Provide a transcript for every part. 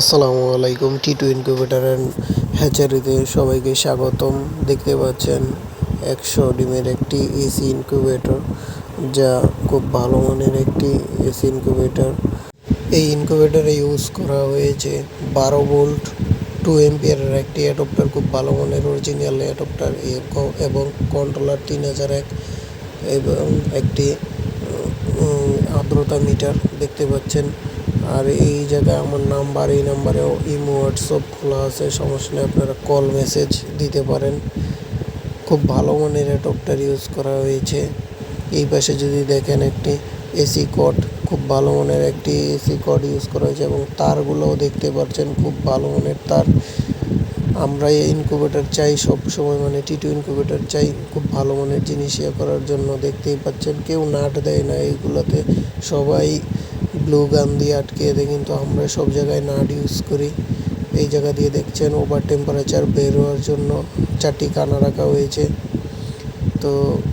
আসসালামু আলাইকুম। টি2 incubator and হ্যাচারিতে সবাইকে স্বাগতম। দেখতে পাচ্ছেন 100 ডিমের একটি এসি ইনকিউবেটর, যা খুব ভালো মানের একটি এসি ইনকিউবেটর। এই ইনকিউবেটরে ইউজ করা হয়েছে 12 ভোল্ট 2 এম্পিয়ারের একটি অ্যাডাপ্টার, খুব ভালো মানের অরিজিনাল অ্যাডাপ্টার, এবং কন্ট্রোলার 3001 এবং একটি আর্দ্রতা মিটার দেখতে পাচ্ছেন। আর এই জায়গায় আমার নাম্বার, এই নাম্বারেও ইমো হোয়াটসঅ্যাপ খোলা আছে, সমস্যা নেই, আপনারা কল মেসেজ দিতে পারেন। খুব ভালো মানের অ্যাডাপ্টার ইউজ করা হয়েছে। এই পাশে যদি দেখেন একটি এসি কর্ড, খুব ভালো মানের একটি এসি কর্ড ইউজ করা হয়েছে, এবং তারগুলোও দেখতে পাচ্ছেন খুব ভালো মানের তার। আমরা এই ইনকিউবেটর চাই সব সময়, মানে টি2 ইনকিউবেটর চাই খুব ভালো মানের জিনিস করার জন্য। দেখতেই পাচ্ছেন কেউ নাট দেয় না এইগুলোতে, সবাই ব্লু গান দিয়ে আটকে দেয়, কিন্তু আমরা সব জায়গায় নাট ইউজ করি। এই জায়গা দিয়ে দেখছেন ওভার টেম্পারেচার বের হওয়ার জন্য 4টি কানা রাখা হয়েছে। তো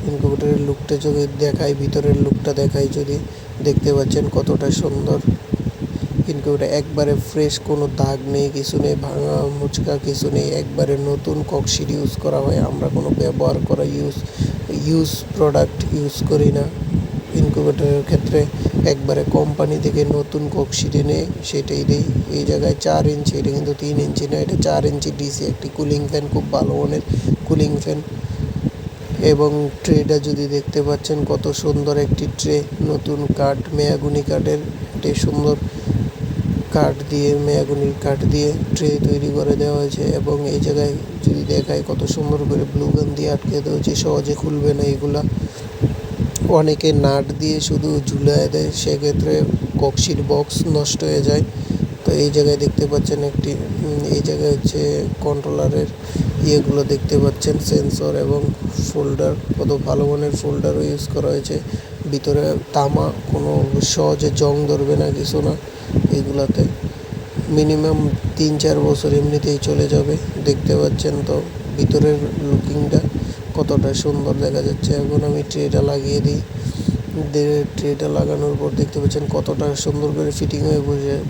ইনকিউবেটরের লুকটা যদি দেখাই, ভিতরের লুকটা দেখাই, যদি দেখতে পাচ্ছেন কতটা সুন্দর। ইনকিউবেটর একবারে ফ্রেশ, কোনো দাগ নেই, কিছু নেই, ভাঙা মুচকা কিছু নেই, একবারে নতুন ককশিট ইউজ করা হয়। আমরা কোনো ব্যবহার করা ইউজ প্রোডাক্ট ইউজ করি না ইনকিউবেটরের ক্ষেত্রে। একবারে কোম্পানি থেকে নতুন ককশিট এনে সেটাই দিই। এই জায়গায় 4 ইঞ্চি, এটা কিন্তু 3 ইঞ্চি না, এটা 4 ইঞ্চি ডিসি একটি কুলিং ফ্যান, খুব ভালো মানের কুলিং ফ্যান। এবং ট্রেটা যদি দেখতে পাচ্ছেন কত সুন্দর একটি ট্রে, নতুন কাঠ, মেয়াগুনি কাঠের একটি সুন্দর কাঠ দিয়ে, মেয়াগুনির কাঠ দিয়ে ট্রে তৈরি করে দেওয়া হয়েছে। এবং এই জায়গায় যদি দেখায় কত সুন্দর করে ব্লু গান দিয়ে আটকে দেওয়া হয়েছে, সহজে খুলবে না এগুলা। অনেকে নাট দিয়ে শুধু ঝুলিয়ে দেয়, সেক্ষেত্রে ককশিট বক্স নষ্ট হয়ে যায়। তো এই জায়গায় দেখতে পাচ্ছেন একটি, এই জায়গায় হচ্ছে কন্ট্রোলারের ইয়েগুলো দেখতে পাচ্ছেন, সেন্সর এবং ফোল্ডার, কত ভালো মানের ফোল্ডারও ইউজ করা হয়েছে। ভিতরে তামা, কোনো সহজে জং ধরবে না, কিছু না। এগুলাতে মিনিমাম 3-4 বছর এমনিতেই চলে যাবে। দেখতে পাচ্ছেন তো ভিতরের লুকিংটা কতটা সুন্দর দেখা যাচ্ছে। এখন আমি ট্রেটা লাগিয়ে দিই। ট্রেটা লাগানোর পর দেখতে পাচ্ছেন কতটা সুন্দর করে ফিটিং হয়ে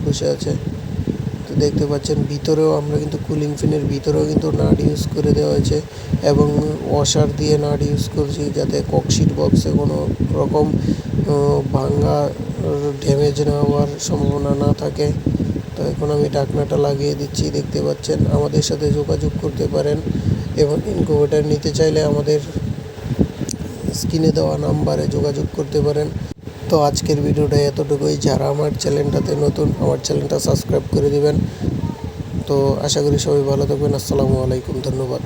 বসে আছে। তো দেখতে পাচ্ছেন ভিতরেও আমরা কিন্তু কুলিং ফ্যানের ভিতরেও কিন্তু নাট ইউজ করে দেওয়া হয়েছে, এবং ওয়াশার দিয়ে নাট ইউজ করছি, যাতে ককশিট বক্সে কোনো রকম ভাঙা, ড্যামেজ না হওয়ার সম্ভাবনা না থাকে। তো এখন আমি ঢাকনাটা লাগিয়ে দিচ্ছি। দেখতে পাচ্ছেন আমাদের সাথে যোগাযোগ করতে পারেন, এবং ইনকিউবেটর নিতে চাইলে আমাদের স্ক্রিনে দেওয়া নাম্বারে যোগাযোগ করতে পারেন। তো আজকের ভিডিওটা এতটুকুই। যারা আমার চ্যানেলটাতে নতুন, আমার চ্যানেলটা সাবস্ক্রাইব করে দিবেন। তো আশা করি সবাই ভালো থাকবেন। আসসালামু আলাইকুম, ধন্যবাদ।